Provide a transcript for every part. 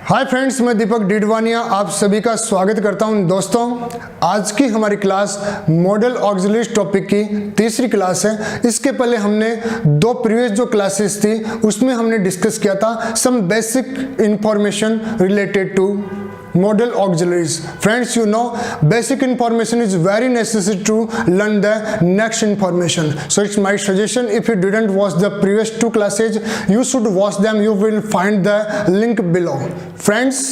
Hi friends, मैं दीपक डीडवानिया आप सभी का स्वागत करता हूं। दोस्तों, आज की हमारी क्लास मॉडल ऑक्सिलरीज टॉपिक की तीसरी क्लास है। इसके पहले हमने दो प्रीवियस जो क्लासेस थी उसमें हमने डिस्कस किया था some basic information related to model auxiliaries. Friends, you know basic information is very necessary to learn the next information. So it's my suggestion, if you didn't watch the previous two classes, you should watch them. You will find the link below. Friends,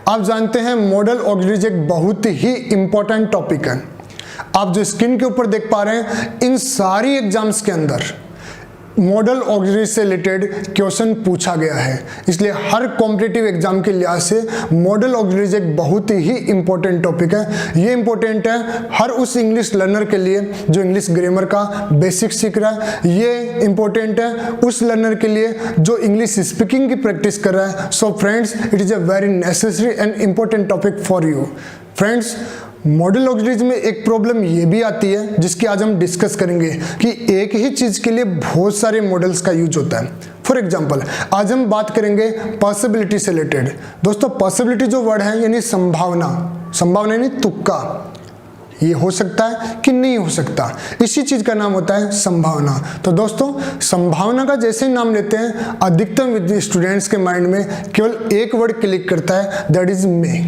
आप जानते हैं model auxiliaries एक बहुत ही important topic है। आप जो screen के ऊपर देख पा रहे हैं, इन सारी एग्जाम्स के अंदर मॉडल ऑक्सिलरी से रिलेटेड क्वेश्चन पूछा गया है। इसलिए हर कॉम्पिटिटिव एग्जाम के लिहाज से मॉडल ऑक्सिलरीज एक बहुत ही इंपॉर्टेंट टॉपिक है। ये इंपॉर्टेंट है हर उस इंग्लिश लर्नर के लिए जो इंग्लिश ग्रामर का बेसिक सीख रहा है। ये इंपॉर्टेंट है उस लर्नर के लिए जो इंग्लिश स्पीकिंग की प्रैक्टिस कर रहा है। So friends, it is a very necessary and important topic for you. Friends, model auxiliaries में एक प्रॉब्लम ये भी आती है जिसकी आज हम डिस्कस करेंगे कि एक ही चीज के लिए बहुत सारे मॉडल्स का यूज होता है। फॉर एग्जांपल, आज हम बात करेंगे पॉसिबिलिटी से रिलेटेड। दोस्तों, पॉसिबिलिटी जो वर्ड है यानी संभावना, संभावना यानी तुक्का, ये हो सकता है कि नहीं हो सकता, इसी चीज का नाम होता है संभावना। तो दोस्तों, संभावना का जैसे ही नाम लेते हैं अधिकतम स्टूडेंट्स के माइंड में केवल एक वर्ड क्लिक करता है, दैट इज मे।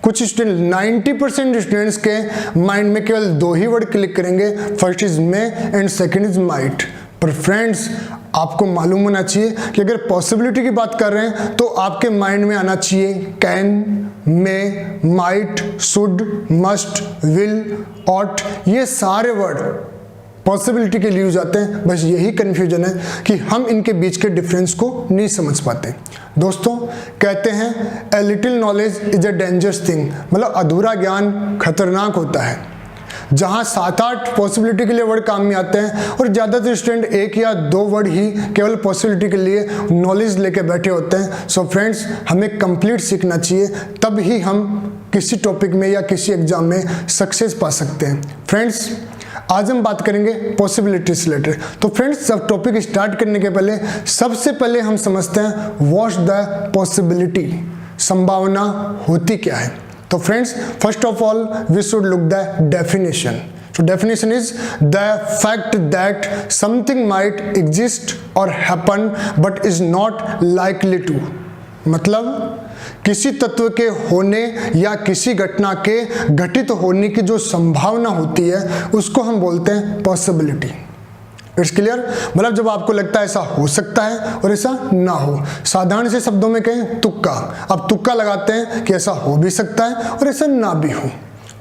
कुछ स्टूडेंट 90% स्टूडेंट्स के माइंड में केवल दो ही वर्ड क्लिक करेंगे, first is may and second is might. पर फ्रेंड्स, आपको मालूम होना चाहिए कि अगर पॉसिबिलिटी की बात कर रहे हैं तो आपके माइंड में आना चाहिए can, may, might, should, must, will, ought. ये सारे वर्ड पॉसिबिलिटी के लिए यूज आते हैं। बस यही कंफ्यूजन है कि हम इनके बीच के डिफरेंस को नहीं समझ पाते। दोस्तों, कहते हैं a little knowledge is a dangerous thing, मतलब अधूरा ज्ञान खतरनाक होता है। जहां 7-8 पॉसिबिलिटी के लिए वर्ड काम में आते हैं और ज़्यादातर स्टूडेंट एक या दो वर्ड ही केवल पॉसिबिलिटी के लिए नॉलेज लेके बैठे होते हैं। सो फ्रेंड्स, हमें कंप्लीट सीखना चाहिए, तब ही हम किसी टॉपिक में या किसी एग्जाम में सक्सेस पा सकते हैं। फ्रेंड्स, आज हम बात करेंगे पॉसिबिलिटी से रिलेटेड। तो फ्रेंड्स, सब टॉपिक स्टार्ट करने के पहले सबसे पहले हम समझते हैं व्हाट द पॉसिबिलिटी, संभावना होती क्या है। तो friends, first of all we should look the definition. So definition is the fact that something might exist or happen but is not likely to। मतलब किसी तत्व के होने या किसी घटना के घटित होने की जो संभावना होती है उसको हम बोलते हैं पॉसिबिलिटी। It's clear? मतलब जब आपको लगता है ऐसा हो सकता है और ऐसा ना हो। साधारण से शब्दों में कहें तुक्का। आप तुक्का लगाते हैं कि ऐसा हो भी सकता है और ऐसा ना भी हो।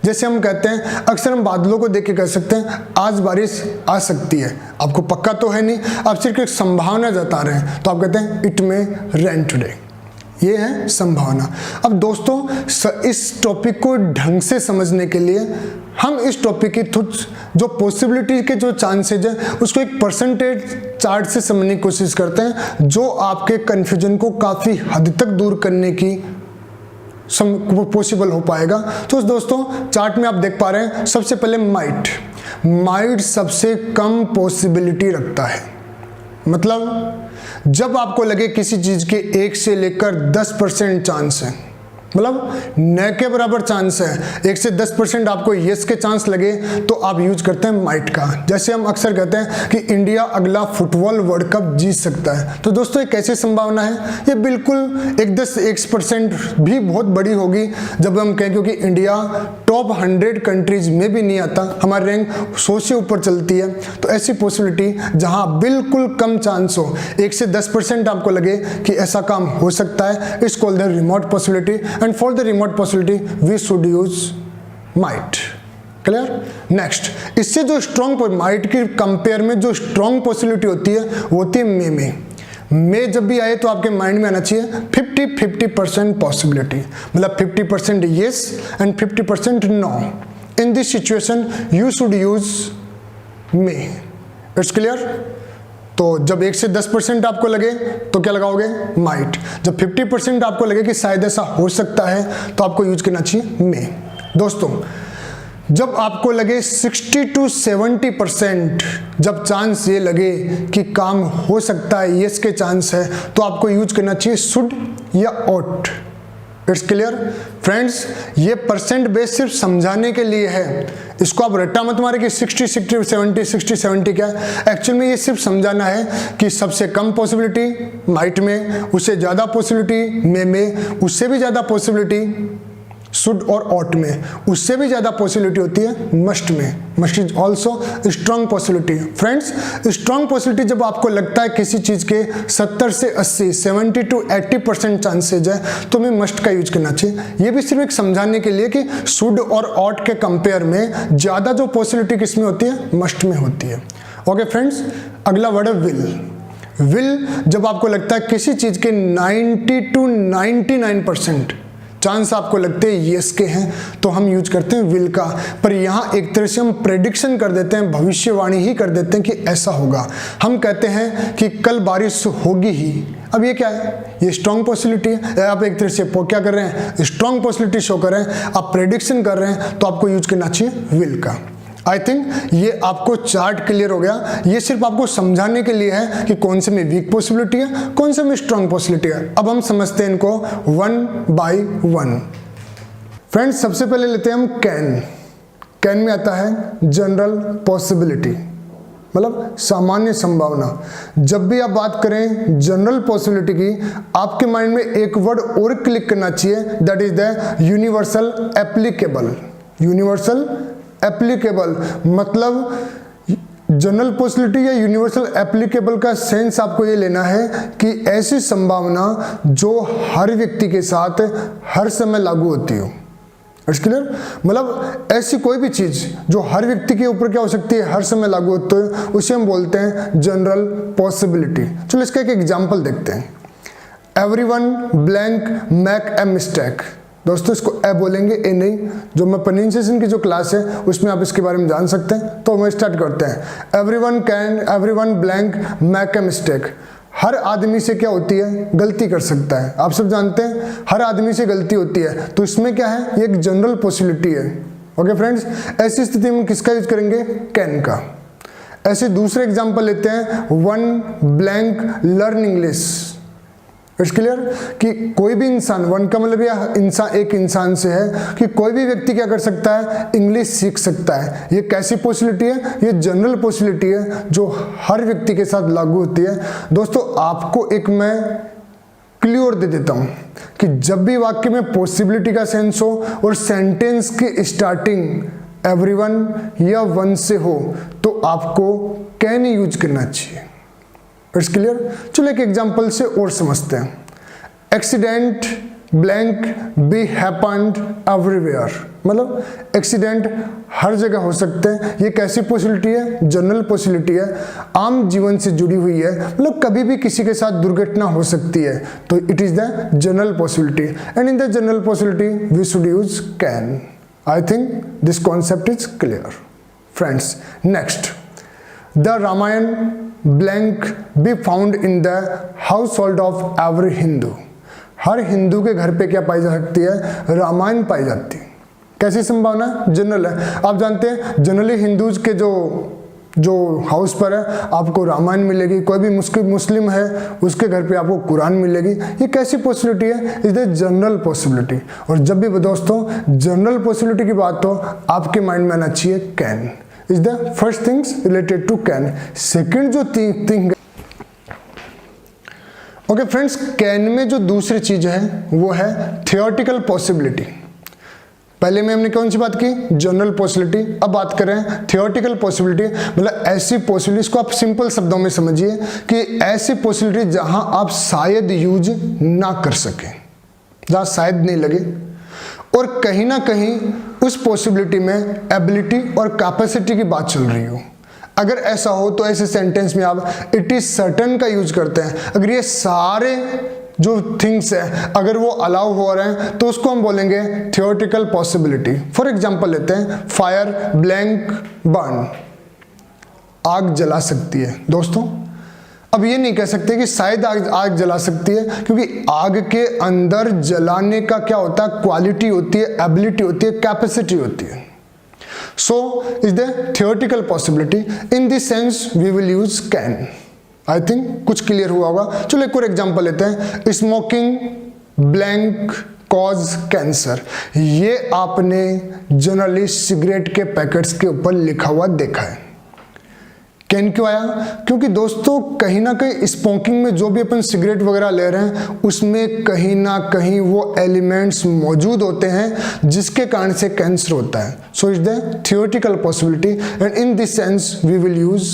जैसे हम कहते हैं, अक्सर हम बादलों को देख के कह सकते हैं आज बारिश आ सकती है। आपको पक्का तो है नहीं, आप सिर्फ एक संभावना जता रहे हैं, तो आप कहते हैं इट मे रेन टुडे। ये है संभावना। अब दोस्तों, इस टॉपिक को ढंग से समझने के लिए हम इस टॉपिक की जो पॉसिबिलिटी के जो चांसेज है उसको एक परसेंटेज चार्ट से समझने की कोशिश करते हैं, जो आपके कन्फ्यूजन को काफ़ी हद तक दूर करने की पॉसिबल हो पाएगा। तो दोस्तों, चार्ट में आप देख पा रहे हैं, सबसे पहले माइट सबसे कम पॉसिबिलिटी रखता है। मतलब जब आपको लगे किसी चीज के 1 से लेकर 10% चांस है, मतलब न के बराबर चांस है, 1 से 10% आपको यस के चांस लगे तो आप यूज करते हैं माइट का। जैसे हम अक्सर कहते हैं कि इंडिया अगला फुटबॉल वर्ल्ड कप जीत सकता है। तो दोस्तों, ये कैसी संभावना है? ये बिल्कुल 1% भी बहुत बड़ी होगी जब हम कहें, क्योंकि इंडिया टॉप 100 कंट्रीज में भी नहीं आता, हमारी रैंक 100 से ऊपर चलती है। तो ऐसी पॉसिबिलिटी जहां बिल्कुल कम चांस हो, 1 से 10% आपको लगे कि ऐसा काम हो सकता है, it's called the remote possibility. And for the remote possibility we should use might। Clear? Next, इससे जो स्ट्रॉन्ग माइट की कंपेयर में जो स्ट्रॉन्ग पॉसिबिलिटी होती है वो होती है मे जब भी आए तो आपके माइंड में आना चाहिए 50% पॉसिबिलिटी, मतलब 50% yes and 50% no। In this situation you should use may. It's clear? तो जब 1 से 10% आपको लगे तो क्या लगाओगे? माइट। जब 50% आपको लगे कि शायद ऐसा हो सकता है तो आपको यूज करना चाहिए मे। दोस्तों, जब आपको लगे 60 to 70%, जब चांस ये लगे कि काम हो सकता है, यस के चांस है, तो आपको यूज करना चाहिए शुड या ought। इट्स क्लियर फ्रेंड्स, ये परसेंट बेस सिर्फ समझाने के लिए है, इसको आप रट्टा मत मारे कि 60 60 70 60 70 क्या है। एक्चुअल में ये सिर्फ समझाना है कि सबसे कम पॉसिबिलिटी माइट में, उससे ज़्यादा पॉसिबिलिटी में, उससे भी ज़्यादा पॉसिबिलिटी शुड और ought में, उससे भी ज़्यादा पॉसिबिलिटी होती है मस्ट में। Must is also strong possibility. Friends, strong possibility जब आपको लगता है किसी चीज़ के 70 से 80 70 to 80% चांसेज है, तो हमें मस्ट का यूज करना चाहिए। ये भी सिर्फ एक समझाने के लिए कि शुड और ought के कंपेयर में ज़्यादा जो पॉसिबिलिटी किस में होती है, मस्ट में होती है। ओके फ्रेंड्स, अगला वर्ड है विल। विल जब आपको लगता है किसी चीज़ के 90 to 99% चांस आपको लगते हैं यस के हैं, तो हम यूज करते हैं विल का। पर यहाँ एक तरह से हम प्रेडिक्शन कर देते हैं, भविष्यवाणी ही कर देते हैं कि ऐसा होगा। हम कहते हैं कि कल बारिश होगी ही। अब ये क्या है, ये स्ट्रॉन्ग पॉसिबिलिटी है। आप एक तरह से क्या कर रहे हैं, स्ट्रॉन्ग पॉसिबिलिटी शो कर रहे हैं, आप प्रेडिक्शन कर रहे हैं, तो आपको यूज करना चाहिए विल का। आई थिंक ये आपको चार्ट क्लियर हो गया। ये सिर्फ आपको समझाने के लिए है कि कौन से में वीक पॉसिबिलिटी है, कौन से में स्ट्रॉन्ग पॉसिबिलिटी है। अब हम समझते हैं इनको वन बाय वन। फ्रेंड्स, सबसे पहले लेते हैं हम कैन। कैन में आता है जनरल पॉसिबिलिटी, मतलब सामान्य संभावना। जब भी आप बात करें जनरल पॉसिबिलिटी की, आपके माइंड में एक वर्ड और क्लिक करना चाहिए, that is the universal applicable. Universal applicable मतलब जनरल पॉसिबिलिटी या यूनिवर्सल एप्लीकेबल का सेंस आपको ये लेना है कि ऐसी संभावना जो हर व्यक्ति के साथ हर समय लागू होती हो। इट्स क्लियर, मतलब ऐसी कोई भी चीज जो हर व्यक्ति के ऊपर क्या हो सकती है, हर समय लागू होती है, उसे हम बोलते हैं जनरल पॉसिबिलिटी। चलो इसका एक एग्जाम्पल देखते हैं। Everyone blank make a mistake. दोस्तों, इसको ए बोलेंगे, ए नहीं। जो मैं प्रोनाउंसिएशन की जो क्लास है उसमें आप इसके बारे में जान सकते हैं। तो हम स्टार्ट करते हैं। Everyone blank make a mistake. हर आदमी से क्या होती है, गलती कर सकता है। आप सब जानते हैं हर आदमी से गलती होती है, तो इसमें क्या है, ये एक जनरल पॉसिबिलिटी है। ओके फ्रेंड्स, ऐसी स्थिति में किसका यूज करेंगे, कैन का। ऐसे दूसरे एग्जाम्पल लेते हैं, one blank learn English. It's clear कि कोई भी इंसान, वन का मतलब यह इंसान एक इंसान से है कि कोई भी व्यक्ति क्या कर सकता है, इंग्लिश सीख सकता है। ये कैसी पॉसिबिलिटी है, ये जनरल पॉसिबिलिटी है जो हर व्यक्ति के साथ लागू होती है। दोस्तों, आपको एक मैं क्लू और दे देता हूं कि जब भी वाक्य में पॉसिबिलिटी का सेंस हो और सेंटेंस की स्टार्टिंग एवरीवन या वन से हो, तो आपको कैन यूज करना चाहिए। It's clear. चलो एक एग्जांपल से और समझते हैं। Accident blank B happened everywhere, मतलब एक्सीडेंट हर जगह हो सकते हैं। ये कैसी पॉसिबिलिटी है, जनरल पॉसिबिलिटी है, आम जीवन से जुड़ी हुई है, मतलब कभी भी किसी के साथ दुर्घटना हो सकती है, तो it is the general possibility. And in the general possibility we should use can. I think this concept is clear. Friends, next, the Ramayana blank be found in the household of every Hindu. हर हिंदू के घर पे क्या पाई जा सकती है, रामायण पाई जाती है। कैसी संभावना, जनरल है। आप जानते हैं जनरली हिंदूज के जो हाउस पर है आपको रामायण मिलेगी, कोई भी मुस्लिम है उसके घर पे आपको कुरान मिलेगी। ये कैसी पॉसिबिलिटी है, इज द जनरल पॉसिबिलिटी। और जब भी दोस्तों जनरल पॉसिबिलिटी की बात हो, आपके माइंड में आना चाहिए can. Is the first things related to can. Second जो थिंग, ओके फ्रेंड्स, कैन में जो दूसरी चीज है वो है थियोरेटिकल पॉसिबिलिटी। पहले में हमने कौन सी बात की, जनरल पॉसिबिलिटी। अब बात कर रहे हैं थियोरेटिकल पॉसिबिलिटी, मतलब ऐसी पॉसिबिलिटी, इसको आप सिंपल शब्दों में समझिए कि ऐसी पॉसिबिलिटी जहां आप शायद यूज ना कर सके, जहां शायद नहीं लगे, और कहीं ना कहीं उस पॉसिबिलिटी में एबिलिटी और कैपेसिटी की बात चल रही हो। अगर ऐसा हो तो ऐसे सेंटेंस में आप इट इज सर्टेन का यूज करते हैं। अगर ये सारे जो थिंग्स है अगर वो अलाउ हो रहे हैं तो उसको हम बोलेंगे थियोरेटिकल पॉसिबिलिटी। फॉर एग्जांपल लेते हैं, फायर ब्लैंक बर्न, आग जला सकती है। दोस्तों, अब ये नहीं कह सकते कि शायद आग जला सकती है, क्योंकि आग के अंदर जलाने का क्या होता है, क्वालिटी होती है, एबिलिटी होती है, कैपेसिटी होती है। So is the theoretical possibility. In this sense we will use can. I think कुछ क्लियर हुआ होगा। चलो एक और एग्जांपल लेते हैं। Smoking blank cause cancer. ये आपने जनरली सिगरेट के पैकेट्स के ऊपर लिखा हुआ देखा है। कैन क्यों आया? क्योंकि दोस्तों कहीं ना कहीं स्मोकिंग में जो भी अपन सिगरेट वगैरह ले रहे हैं उसमें कहीं ना कहीं वो एलिमेंट्स मौजूद होते हैं जिसके कारण से कैंसर होता है। So is the theoretical possibility and in this sense we will use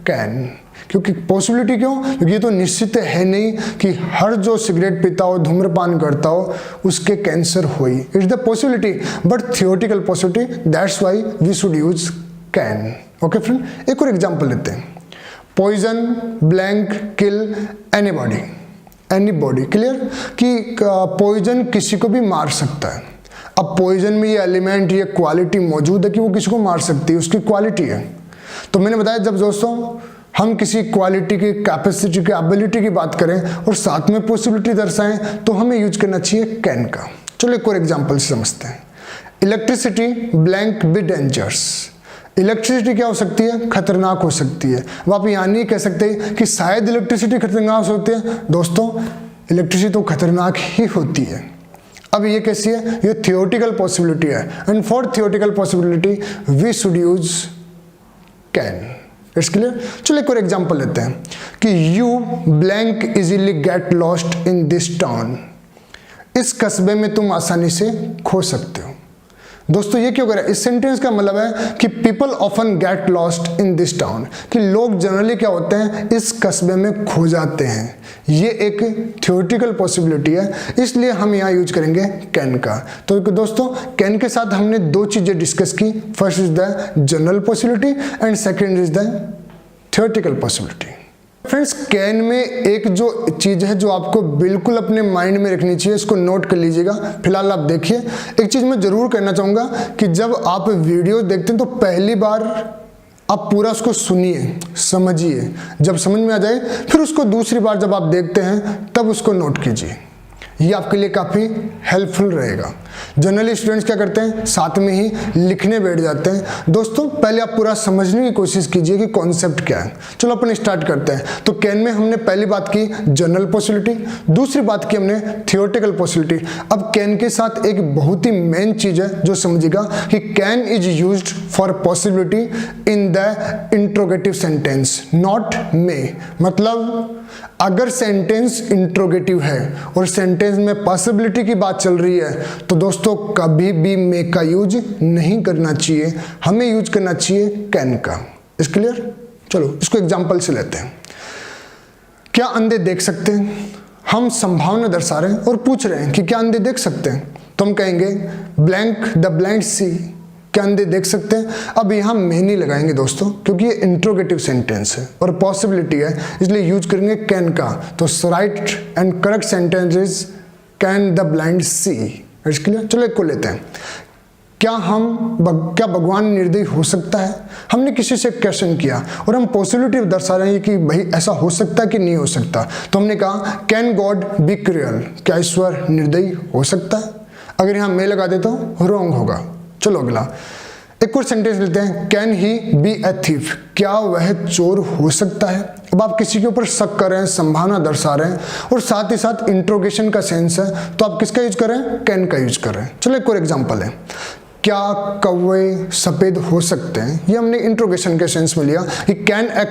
can. क्योंकि पॉसिबिलिटी क्यों? क्योंकि ये तो निश्चित है नहीं कि हर जो सिगरेट पीता हो, धूम्रपान करता हो, उसके कैंसर हो ही। It's the possibility but theoretical possibility, that's why we should use can. Okay friend, एक और एग्जांपल लेते हैं। Poison blank kill anybody. Clear कि पॉइजन किसी को भी मार सकता है। अब पॉइजन में ये एलिमेंट, ये क्वालिटी मौजूद है कि वो किसी को मार सकती है, उसकी क्वालिटी है। तो मैंने बताया जब दोस्तों हम किसी क्वालिटी की, कैपेसिटी की, एबिलिटी की बात करें और साथ में पॉसिबिलिटी दर्शाएं तो हमें यूज करना चाहिए कैन का। चलो एक और एग्जांपल समझते हैं। Electricity blank be dangerous. Electricity क्या हो सकती है? खतरनाक हो सकती है। अब आप यहाँ नहीं कह सकते कि शायद इलेक्ट्रिसिटी खतरनाक हो सकती है। दोस्तों इलेक्ट्रिसिटी तो खतरनाक ही होती है। अब ये कैसी है? ये थियोरेटिकल पॉसिबिलिटी है and for theoretical possibility we should use can. It's clear. चलो एक और एग्जांपल लेते हैं कि you blank easily get lost in this town. इस कस्बे में तुम आसानी से खो सकते हो। दोस्तों ये क्यों कर रहा है? इस सेंटेंस का मतलब है कि people often get lost in this town, कि लोग जनरली क्या होते हैं, इस कस्बे में खो जाते हैं। ये एक थियोरेटिकल पॉसिबिलिटी है, इसलिए हम यहाँ यूज करेंगे कैन का। तो दोस्तों कैन के साथ हमने दो चीजें डिस्कस की। First is the general possibility and second is the theoretical possibility. Friends can में एक जो चीज है जो आपको बिल्कुल अपने माइंड में रखनी चाहिए, इसको नोट कर लीजिएगा। फिलहाल आप देखिए, एक चीज मैं जरूर कहना चाहूंगा कि जब आप वीडियो देखते हैं तो पहली बार आप पूरा उसको सुनिए, समझिए, जब समझ में आ जाए फिर उसको दूसरी बार जब आप देखते हैं तब उसको नोट कीजिए। ये आपके लिए काफ़ी हेल्पफुल रहेगा। जनरली स्टूडेंट्स क्या करते हैं, साथ में ही लिखने बैठ जाते हैं। दोस्तों पहले आप पूरा समझने की कोशिश कीजिए कि कॉन्सेप्ट क्या है। चलो अपन स्टार्ट करते हैं। तो कैन में हमने पहली बात की जनरल पॉसिबिलिटी, दूसरी बात की हमने थियोरेटिकल पॉसिबिलिटी। अब कैन के साथ एक बहुत ही मेन चीज है जो समझिएगा कि can is used for possibility in the interrogative sentence, not may. मतलब अगर सेंटेंस इंट्रोगेटिव है और सेंटेंस में पॉसिबिलिटी की बात चल रही है तो दोस्तों कभी भी मे का यूज नहीं करना चाहिए, हमें यूज करना चाहिए कैन का। इस क्लियर? चलो इसको एग्जांपल से लेते हैं। क्या अंधे देख सकते हैं? हम संभावना दर्शा रहे हैं और पूछ रहे हैं कि क्या अंधे देख सकते हैं, तो हम कहेंगे ब्लैंक द ब्लाइंड सी। क्या अंधे देख सकते हैं? अब यहाँ मैं नहीं लगाएंगे दोस्तों क्योंकि ये इंट्रोगेटिव सेंटेंस है और पॉसिबिलिटी है, इसलिए यूज करेंगे कैन का। तो right and correct sentence is can the blind see. It's clear? चलो एक को लेते हैं। क्या भगवान निर्दयी हो सकता है? हमने किसी से क्वेश्चन किया और हम पॉसिबिलिटी दर्शा रहे हैं कि भाई ऐसा हो सकता है कि नहीं हो सकता। तो हमने कहा कैन गॉड बी क्रूअल? क्या ईश्वर निर्दयी हो सकता है? अगर यहाँ मैं लगा देता हूँ रॉन्ग होगा। चलो अगला एक और सेंटेंस लेते हैं। Can he be a thief? क्या वह चोर हो सकता है? अब आप किसी के ऊपर शक कर रहे हैं, संभावना दर्शा रहे हैं और साथ ही साथ इंट्रोगेशन का सेंस है, तो आप किसका यूज कर रहे हैं? कैन का यूज कर रहे हैं। चलो एक और एग्जांपल है। क्या कौवे सफेद हो सकते हैं? ये हमने इंट्रोगेशन के सेंस में लिया कि can a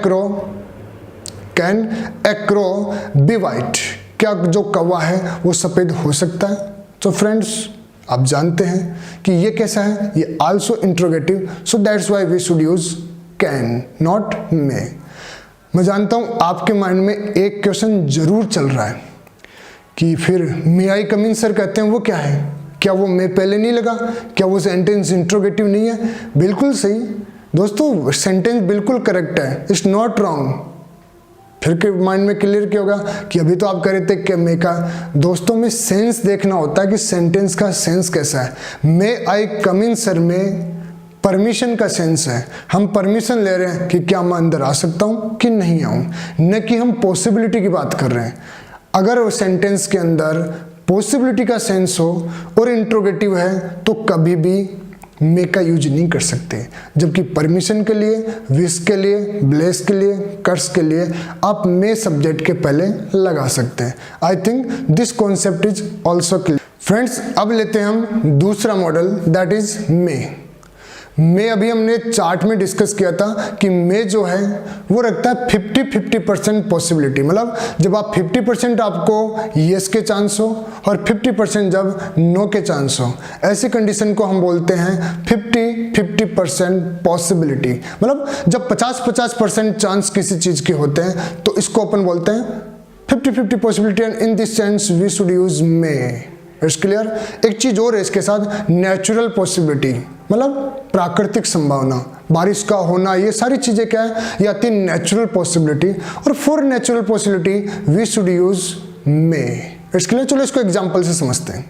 crow be white? क्या जो कौवा है वो सफेद हो सकता है? तो फ्रेंड्स आप जानते हैं कि ये कैसा है, ये also interrogative, so that's why we should use can not may. मैं जानता हूं आपके माइंड में एक क्वेश्चन जरूर चल रहा है कि फिर मे आई कम इन सर कहते हैं वो क्या है? क्या वो मे पहले नहीं लगा? क्या वो सेंटेंस इंट्रोगेटिव नहीं है? बिल्कुल सही दोस्तों, सेंटेंस बिल्कुल करेक्ट है, इट्स नॉट रॉन्ग। फिर के माइंड में क्लियर क्या होगा कि अभी तो आप कह रहे थे कि मे का। दोस्तों में सेंस देखना होता है कि सेंटेंस का सेंस कैसा है। मे आई कम इन सर में परमिशन का सेंस है, हम परमिशन ले रहे हैं कि क्या मैं अंदर आ सकता हूं कि नहीं आऊं, न कि हम पॉसिबिलिटी की बात कर रहे हैं। अगर वो सेंटेंस के अंदर पॉसिबिलिटी का सेंस हो और इंट्रोगेटिव है तो कभी भी मे का यूज नहीं कर सकते, जबकि परमिशन के लिए, विश के लिए, ब्लेस के लिए, कर्स के लिए आप मे सब्जेक्ट के पहले लगा सकते हैं। आई think this concept is also clear. Friends, अब लेते हैं हम दूसरा मॉडल, दैट इज मे। मे अभी हमने चार्ट में डिस्कस किया था कि मे जो है वो रखता है 50-50% पॉसिबिलिटी, मतलब जब आप 50% आपको यस के चांस हो और 50% जब नो के चांस हो, ऐसी कंडीशन को हम बोलते हैं 50-50% पॉसिबिलिटी। मतलब जब 50-50% चांस किसी चीज के होते हैं तो इसको अपन बोलते हैं 50-50 possibility, and in this sense we should use may. It's clear. एक चीज और है इसके साथ, नेचुरल पॉसिबिलिटी, मतलब प्राकृतिक संभावना, बारिश का होना, ये सारी चीजें क्या है, ये आती है नेचुरल पॉसिबिलिटी। और for natural possibility we should use may. It's clear. चलो इसको एग्जांपल से समझते हैं।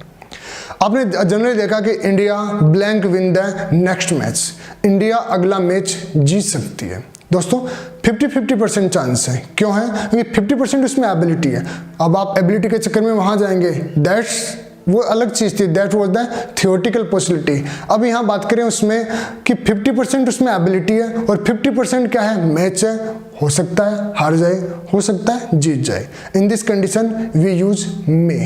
आपने जनरली देखा कि India blank win the next match, India अगला मैच जीत सकती है। दोस्तों 50-50% चांस है। क्यों है? क्योंकि 50% उसमें एबिलिटी है। अब आप एबिलिटी के चक्कर में वहां जाएंगे, दैट्स वो अलग चीज थी, that was the theoretical possibility. अब यहाँ बात करें उसमें कि 50% उसमें एबिलिटी है और 50% क्या है, मैच है, हो सकता है हार जाए, हो सकता है जीत जाए। In this condition we use may.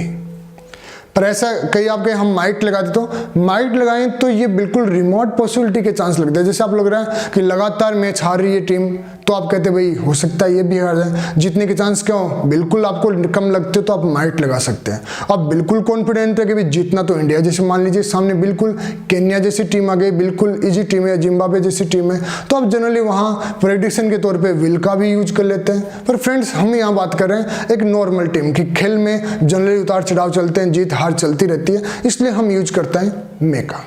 पर ऐसा कई आपके हम माइट लगाते, तो माइट लगाएं तो ये बिल्कुल रिमोट पॉसिबिलिटी के चांस लगते हैं। जैसे आप लग रहा है कि लगातार मैच हार रही है टीम, तो आप कहते हैं भाई हो सकता है ये भी हार जाए। जीतने के चांस क्यों, बिल्कुल आपको कम लगते हो तो आप माइट लगा सकते हैं। आप बिल्कुल कॉन्फिडेंट है कि भाई जीतना तो इंडिया, जैसे मान लीजिए सामने बिल्कुल केन्या जैसी टीम आ गई, बिल्कुल इजी टीम है, जिम्बाब्वे जैसी टीम है, तो आप जनरली वहाँ प्रेडिक्शन के तौर पर विल का भी यूज कर लेते हैं। पर फ्रेंड्स, हम यहाँ बात कर रहे हैं एक नॉर्मल टीम की, खेल में जनरली उतार चढ़ाव चलते हैं, जीत हार चलती रहती है, इसलिए हम यूज करते हैं मे का।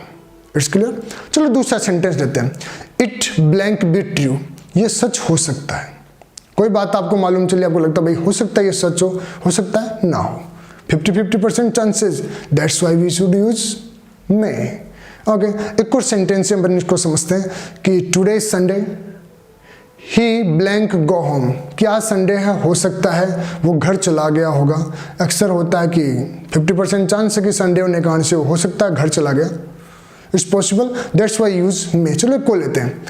It's clear. चलो दूसरा सेंटेंस लेते हैं, इट ब्लैंक बी ट्रू, ये सच हो सकता है। कोई बात आपको मालूम चली, आपको लगता है भाई हो सकता है ये सच हो सकता है ना हो, 50-50% chances, that's why we should use may. Okay, एक और सेंटेंस से अपन इसको समझते हैं कि today is Sunday, he blank go home, क्या संडे है, हो सकता है वो घर चला गया होगा। अक्सर होता है कि 50% चांस है कि संडे होने के कारण से हो सकता है घर चला गया, it's possible, that's why use may. चलो को लेते हैं,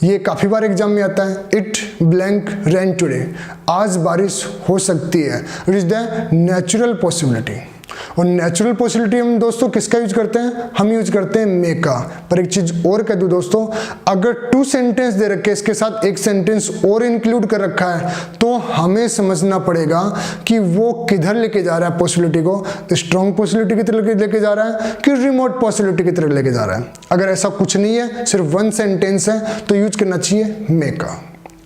ये काफी बार एग्जाम में आता है, इट ब्लैंक रेन टुडे, आज बारिश हो सकती है। It is the natural possibility. और नेचुरल पॉसिबिलिटी हम दोस्तों किसका यूज करते हैं, हम यूज करते हैं मे का। पर एक चीज और कह दूं दोस्तों, अगर 2 सेंटेंस दे रखे, इसके साथ एक सेंटेंस और इंक्लूड कर रखा है, तो हमें समझना पड़ेगा कि वो किधर लेके जा रहा है पॉसिबिलिटी को, स्ट्रॉन्ग पॉसिबिलिटी की तरफ लेके जा रहा है कि रिमोट पॉसिबिलिटी की तरफ लेके जा रहा है। अगर ऐसा कुछ नहीं है, सिर्फ 1 सेंटेंस है, तो यूज करना चाहिए मे का।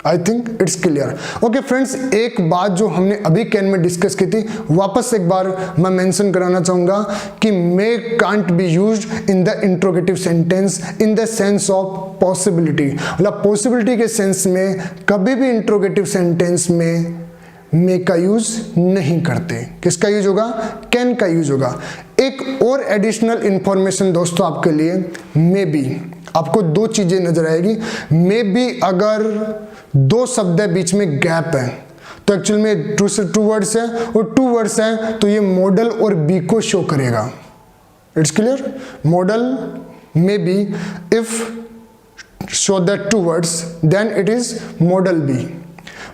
आई think it's clear. Okay friends, एक बात जो हमने अभी कैन में डिस्कस की थी, वापस एक बार मैं मेंशन कराना चाहूंगा कि may can't be used in the interrogative sentence in the sense of possibility. मतलब पॉसिबिलिटी के सेंस में कभी भी इंट्रोगेटिव सेंटेंस में मे का यूज नहीं करते। किसका यूज होगा, कैन का यूज होगा। एक और एडिशनल इंफॉर्मेशन दोस्तों आपके लिए, मे बी, आपको 2 चीजें नजर आएगी। मे बी अगर 2 शब्द है, बीच में गैप है, तो एक्चुअल में 2 वर्ड्स है और 2 वर्ड्स है, तो ये मॉडल और बी को शो करेगा। It's clear. Model may be if show that 2 words, then it is model be.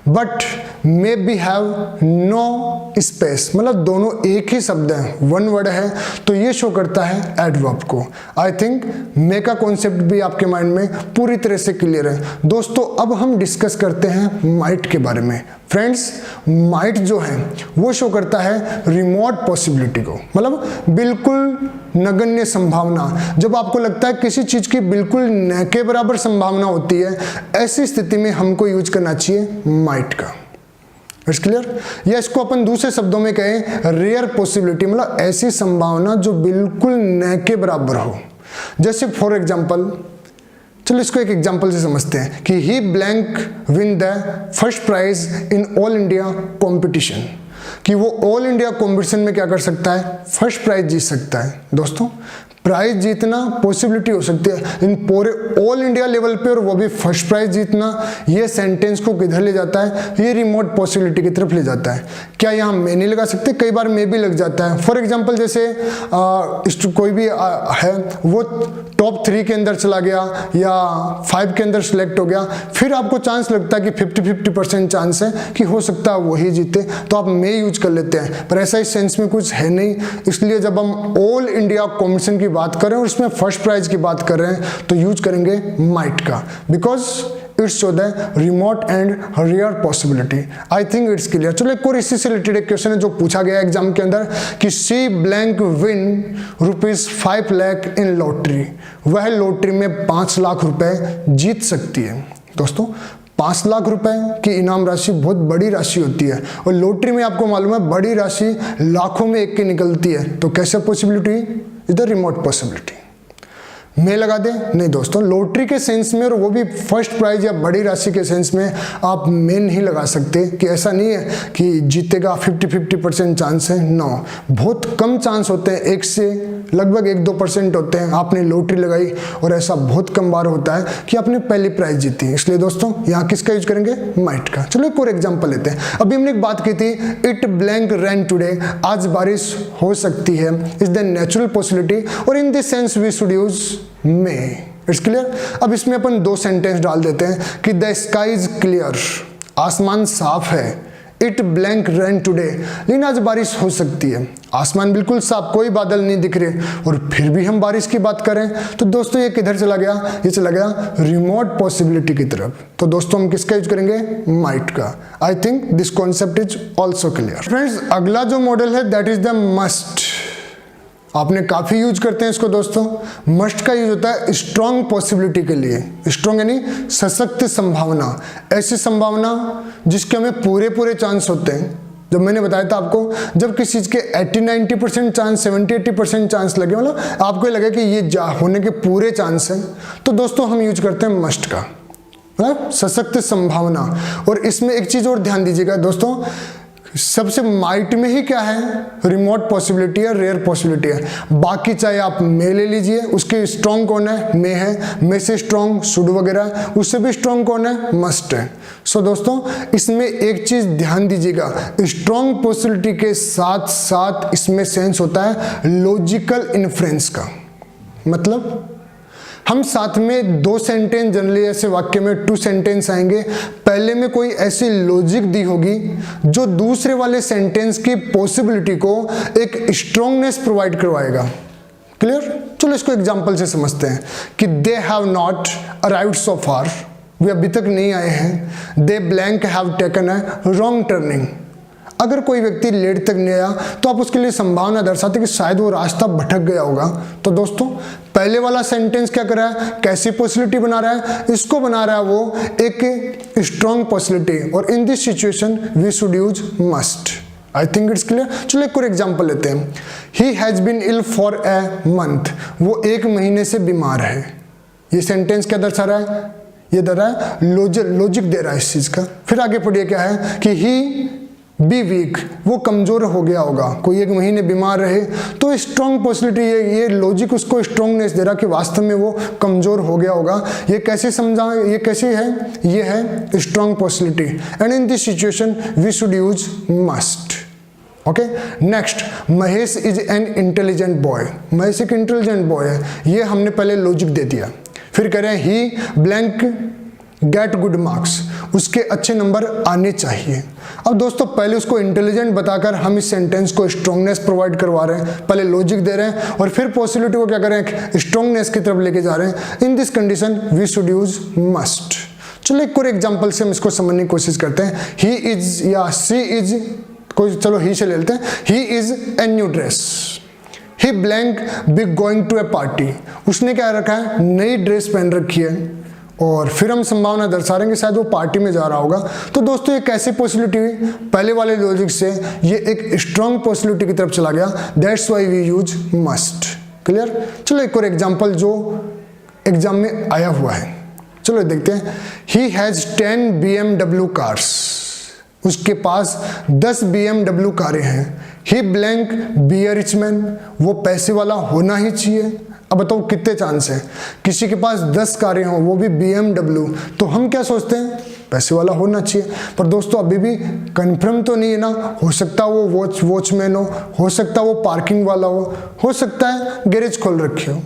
But may be have no space, मतलब दोनों एक ही शब्द है, 1 वर्ड है, तो ये शो करता है एडवर्ब को। आई थिंक मे का कॉन्सेप्ट भी आपके माइंड में पूरी तरह से क्लियर है। दोस्तों अब हम डिस्कस करते हैं माइट के बारे में। फ्रेंड्स, माइट जो है वो शो करता है रिमोट पॉसिबिलिटी को, मतलब बिल्कुल नगण्य संभावना। जब आपको लगता है किसी चीज की बिल्कुल न के बराबर संभावना होती है, ऐसी स्थिति में हमको यूज करना चाहिए माइट का। It's clear. या इसको अपन दूसरे शब्दों में कहें रेयर पॉसिबिलिटी, मतलब ऐसी संभावना जो बिल्कुल न के बराबर हो। जैसे फॉर एग्जांपल, चलो इसको एक एग्जांपल से समझते हैं कि he blank win the first prize in all India competition, कि वो ऑल इंडिया कंपटीशन में क्या कर सकता है, फर्स्ट प्राइज जीत सकता है। दोस्तों प्राइज जीतना पॉसिबिलिटी हो सकती है इन पूरे ऑल इंडिया लेवल पे, और वो भी फर्स्ट प्राइज जीतना, ये सेंटेंस को किधर ले जाता है, ये रिमोट पॉसिबिलिटी की तरफ ले जाता है। क्या यहाँ मैं नहीं लगा सकते, कई बार मैं भी लग जाता है। फॉर एग्जांपल जैसे कोई भी है वो टॉप 3 के अंदर चला गया या 5 के अंदर सिलेक्ट हो गया, फिर आपको चांस लगता है कि 50-50% चांस है कि हो सकता है वही जीते, तो आप मे यूज कर लेते हैं, पर ऐसा इस सेंस में कुछ है नहीं। इसलिए जब हम ऑल इंडिया कॉम्पिटिशन की बात कर रहे हैं और उसमें फर्स्ट प्राइज की बात कर रहे हैं तो यूज करेंगे माइट का, because it's show the remote and rare possibility. I think it's clear. चलो एक और इसी से रिलेटेड एक क्वेश्चन है जो पूछा गया एग्जाम के अंदर कि सी ब्लैंक विन ₹5 लाख इन लॉटरी, वह लॉटरी में 5 लाख रुपए जीत सकती है। दोस्तों 5 लाख रुपए की इनाम राशि बहुत बड़ी राशि होती है, और लॉटरी में आपको मालूम है बड़ी राशि लाखों में एक की निकलती है, तो कैसे possibility, is the remote possibility. मैं लगा दे नहीं दोस्तों, लॉटरी के सेंस में और वो भी फर्स्ट प्राइज या बड़ी राशि के सेंस में आप मैं नहीं लगा सकते कि ऐसा नहीं है कि जीतेगा 50-50% चांस है। नो, बहुत कम चांस होते हैं, 1 से लगभग 1-2% होते हैं। आपने लॉटरी लगाई और ऐसा बहुत कम बार होता है कि आपने पहली प्राइज जीती। इसलिए दोस्तों यहाँ किसका यूज करेंगे, माइट का। चलो एक और एग्जाम्पल लेते हैं। अभी हमने एक बात की थी, इट ब्लैंक रेन टुडे, आज बारिश हो सकती है, इज द नेचुरल पॉसिबिलिटी, और in this sense we should use may. It's clear. अब इसमें अपन 2 सेंटेंस डाल देते हैं कि द स्काई इज क्लियर, आसमान साफ है, इट ब्लैंक रेन टुडे, लेकिन आज बारिश हो सकती है। आसमान बिल्कुल साफ, कोई बादल नहीं दिख रहे, और फिर भी हम बारिश की बात करें तो दोस्तों ये किधर चला गया, ये चला गया रिमोट पॉसिबिलिटी की तरफ। तो दोस्तों हम किसका यूज करेंगे, माइट का। आई think this concept is also clear. Friends अगला जो मॉडल है दैट इज द मस्ट। आपने काफी यूज करते हैं इसको दोस्तों। मस्ट का यूज होता है स्ट्रॉन्ग पॉसिबिलिटी के लिए। स्ट्रॉन्ग यानी सशक्त संभावना, ऐसी संभावना जिसके हमें पूरे चांस होते हैं। जब मैंने बताया था आपको, जब किसी चीज के 80-90% चांस, 70-80% चांस लगे, मतलब आपको लगे कि ये होने के पूरे चांस हैं, तो दोस्तों हम यूज करते हैं मस्ट का, सशक्त संभावना। और इसमें एक चीज और ध्यान दीजिएगा दोस्तों, सबसे माइट में ही क्या है, रिमोट पॉसिबिलिटी है, रेयर पॉसिबिलिटी है। बाकी चाहे आप मे ले लीजिए, उसके स्ट्रॉन्ग कौन है, मे है, मे से स्ट्रॉन्ग शुड वगैरह, उससे भी स्ट्रॉन्ग कौन है, मस्ट है। सो दोस्तों इसमें एक चीज ध्यान दीजिएगा, स्ट्रॉन्ग पॉसिबिलिटी के साथ साथ इसमें सेंस होता है लॉजिकल इन्फ्रेंस का। मतलब हम साथ में 2 सेंटेंस, जनरली ऐसे वाक्य में 2 सेंटेंस आएंगे, पहले में कोई ऐसी लॉजिक दी होगी जो दूसरे वाले सेंटेंस की पॉसिबिलिटी को एक स्ट्रॉन्गनेस प्रोवाइड करवाएगा। क्लियर। चलो इसको एग्जांपल से समझते हैं कि they have not arrived so far, वे अभी तक नहीं आए हैं। They blank have taken a wrong turning, अगर कोई व्यक्ति लेट तक नहीं आया तो आप उसके लिए संभावना दर्शाते कि शायद वो रास्ता भटक गया होगा। तो दोस्तों पहले वाला सेंटेंस क्या कर रहा है, कैसी पॉसिबिलिटी बना रहा है, इसको बना रहा है वो एक स्ट्रॉन्ग पॉसिबिलिटी, और in this situation we should use must. I think it's clear. चलो एक और एग्जांपल लेते हैं। He has been ill for a month, वो 1 महीने से बीमार है। ये सेंटेंस क्या दर्शा रहा है, ये दे रहा है लॉजिक दे रहा है इस चीज का। फिर आगे पढ़िए क्या है कि ही बी वीक, वो कमजोर हो गया होगा। कोई 1 महीने बीमार रहे तो स्ट्रॉन्ग पॉसिबिलिटी, ये लॉजिक उसको स्ट्रॉन्गनेस दे रहा कि वास्तव में वो कमजोर हो गया होगा। ये कैसे समझा, ये कैसे है, ये है strong possibility, and in this situation we should use must. Okay next, Mahesh is an intelligent boy, Mahesh एक इंटेलिजेंट बॉय है, ये हमने पहले लॉजिक दे दिया। फिर कह रहे हैं ही ब्लैंक गेट गुड मार्क्स, उसके अच्छे नंबर आने चाहिए। अब दोस्तों पहले उसको इंटेलिजेंट बताकर हम इस सेंटेंस को स्ट्रॉन्गनेस प्रोवाइड करवा रहे हैं, पहले लॉजिक दे रहे हैं और फिर पॉसिबिलिटी को क्या करें, स्ट्रॉन्गनेस की तरफ लेके जा रहे हैं। In this condition we should use must. चलो एक और एग्जांपल से हम इसको समझने की कोशिश करते हैं। ही इज या सी इज, कोई चलो ही से ले लेते हैं। He is a new dress, he blank be going to a party, उसने क्या रखा है, नई ड्रेस पहन रखी है, और फिर हम संभावना दर्शा रहे हैं कि शायद वो पार्टी में जा रहा होगा। तो दोस्तों ये कैसी पॉसिबिलिटी हुई, पहले वाले लॉजिक से ये एक स्ट्रॉन्ग पॉसिबिलिटी की तरफ चला गया। That's why we use must. Clear. चलो एक और एग्जांपल जो एग्जाम में आया हुआ है, चलो देखते हैं। ही हैज 10 BMW कार्स, उसके पास 10 BMW कारें हैं। ही blank be A rich man, वो पैसे वाला होना ही चाहिए। अब बताओ कितने चांस हैं। किसी के पास 10 कारें हों, वो भी BMW, तो हम क्या सोचते हैं, पैसे वाला होना चाहिए। पर दोस्तों अभी भी कंफर्म तो नहीं है ना, हो सकता है वो वॉचमैन हो सकता है वो पार्किंग वाला हो सकता है गैरेज खोल रखे हो।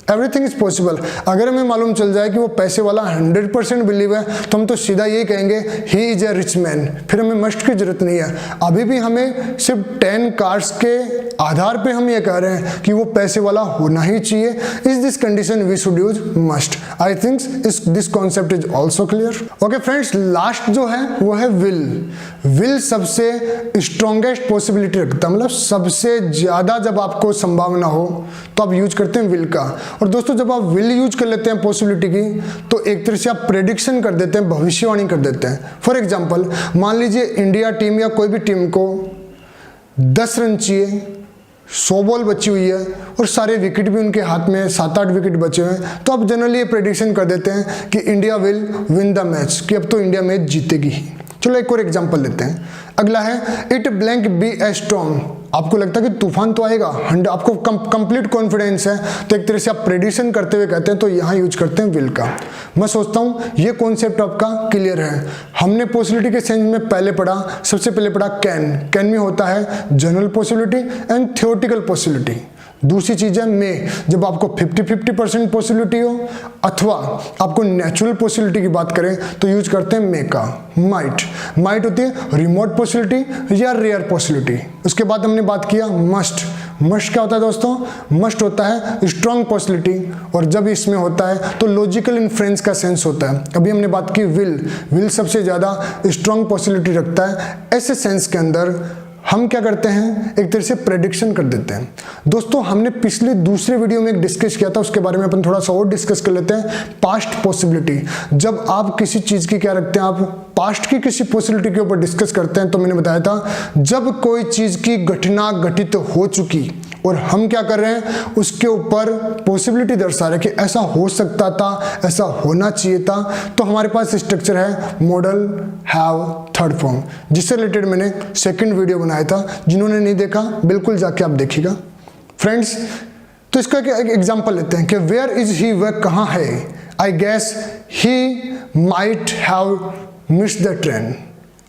Everything is possible. अगर हमें मालूम चल जाए कि वो पैसे वाला 100% बिलीव है, तो हम तो सीधा यही कहेंगे he is a rich man, फिर हमें मस्ट की जरूरत नहीं है। अभी भी हमें सिर्फ 10 कार्स के आधार पे हम ये कह रहे हैं कि वो पैसे वाला होना ही चाहिए। Is this condition we should use must. I think this concept is also clear. Okay friends, last जो है वो है विल सबसे स्ट्रॉन्गेस्ट पॉसिबिलिटी रखता है, मतलब सबसे ज्यादा जब आपको संभावना हो तो आप यूज करते हैं विल का। और दोस्तों जब आप विल यूज कर लेते हैं पॉसिबिलिटी की, तो एक तरह से आप प्रेडिक्शन कर देते हैं, भविष्यवाणी कर देते हैं। फॉर एग्जांपल मान लीजिए इंडिया टीम या कोई भी टीम को 10 रन चाहिए, 100 बॉल बची हुई है और सारे विकेट भी उनके हाथ में, 7-8 विकेट बचे हुए हैं, तो आप जनरली ये प्रेडिक्शन कर देते हैं कि India will win the match, कि अब तो इंडिया मैच जीतेगी ही। चलो एक और एग्जांपल लेते हैं। अगला है it blank be a storm. आपको लगता है कि तूफान तो आएगा, आपको कंप्लीट कॉन्फिडेंस है, तो एक तरह से आप प्रेडिक्शन करते हुए कहते हैं, तो यहाँ यूज करते हैं विल का। मैं सोचता हूँ ये कॉन्सेप्ट आपका क्लियर है। हमने पॉसिबिलिटी के सेंस में पहले पढ़ा, सबसे पहले पढ़ा कैन में होता है general possibility and theoretical possibility. दूसरी चीज है मे, जब आपको 50-50% पॉसिबिलिटी हो, अथवा आपको नेचुरल पॉसिबिलिटी की बात करें तो यूज करते हैं मे का। माइट होती है रिमोट पॉसिबिलिटी या रेयर पॉसिबिलिटी। उसके बाद हमने बात किया मस्ट क्या होता है दोस्तों, मस्ट होता है स्ट्रॉन्ग पॉसिबिलिटी, और जब इसमें होता है तो लॉजिकल इन्फ्रेंस का सेंस होता है। अभी हमने बात की विल सबसे ज्यादा स्ट्रॉन्ग पॉसिबिलिटी रखता है। ऐसे सेंस के अंदर हम क्या करते हैं, एक तरह से प्रेडिक्शन कर देते हैं। दोस्तों हमने पिछले दूसरे वीडियो में एक डिस्कस किया था, उसके बारे में अपन थोड़ा सा और डिस्कस कर लेते हैं। पास्ट पॉसिबिलिटी, जब आप किसी चीज की क्या रखते हैं, आप पास्ट की किसी पॉसिबिलिटी के ऊपर डिस्कस करते हैं, तो मैंने बताया था जब कोई चीज की घटना घटित हो चुकी और हम क्या कर रहे हैं, उसके ऊपर पॉसिबिलिटी दर्शा रहे कि ऐसा हो सकता था, ऐसा होना चाहिए था, तो हमारे पास स्ट्रक्चर है मॉडल हैव थर्ड फॉर्म, जिससे रिलेटेड मैंने सेकंड वीडियो बनाया था। जिन्होंने नहीं देखा बिल्कुल जाके आप देखिएगा फ्रेंड्स। तो इसका एक एग्जांपल लेते हैं कि वेयर इज ही, वह कहाँ है। I guess he might have missed the train.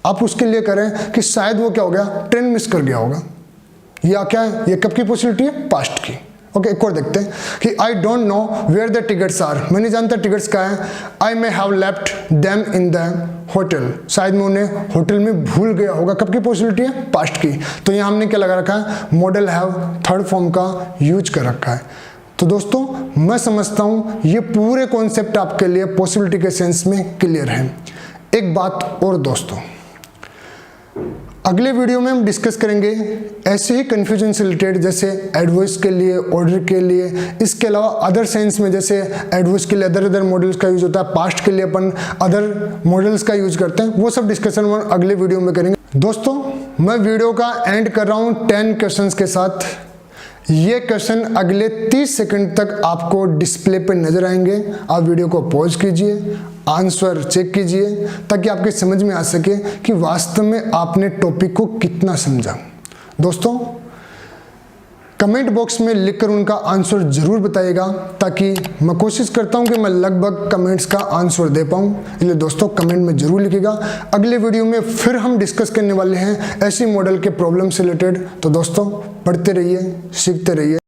आप उसके लिए करें कि शायद वो क्या हो गया, ट्रेन मिस कर गया होगा, या क्या है, ये कब की पॉसिबिलिटी है, पास्ट की। ओके, एक और देखते हैं कि I don't know where the tickets are. मैं नहीं जानता टिकट्स कहाँ हैं। I may have left them in the hotel, शायद मैं उन्हें होटल में भूल गया होगा। कब की पॉसिबिलिटी है, पास्ट की। तो यहाँ हमने क्या लगा रखा है, मॉडल हैव थर्ड फॉर्म का यूज कर रखा है। तो दोस्तों मैं समझता हूँ ये पूरे कॉन्सेप्ट आपके लिए पॉसिबिलिटी के सेंस में क्लियर है। एक बात और दोस्तों, अगले वीडियो में हम डिस्कस करेंगे ऐसे ही कन्फ्यूजन से रिलेटेड, जैसे एडवर्स के लिए, ऑर्डर के लिए, इसके अलावा अदर सेंस में, जैसे एडवर्स के लिए अदर मॉडल्स का यूज होता है, पास्ट के लिए अपन अदर मॉडल्स का यूज करते हैं, वो सब डिस्कशन हम अगले वीडियो में करेंगे। दोस्तों मैं वीडियो का एंड कर रहा हूँ 10 क्वेश्चंस के साथ। ये क्वेश्चन अगले 30 सेकंड तक आपको डिस्प्ले पर नजर आएंगे। आप वीडियो को पॉज कीजिए, आंसर चेक कीजिए, ताकि आपके समझ में आ सके कि वास्तव में आपने टॉपिक को कितना समझा। दोस्तों कमेंट बॉक्स में लिखकर उनका आंसर जरूर बताइएगा, ताकि मैं कोशिश करता हूं कि मैं लगभग कमेंट्स का आंसर दे पाऊं। इसलिए दोस्तों कमेंट में जरूर लिखिएगा। अगले वीडियो में फिर हम डिस्कस करने वाले हैं ऐसी मॉडल के प्रॉब्लम से रिलेटेड। तो दोस्तों पढ़ते रहिए, सीखते रहिए।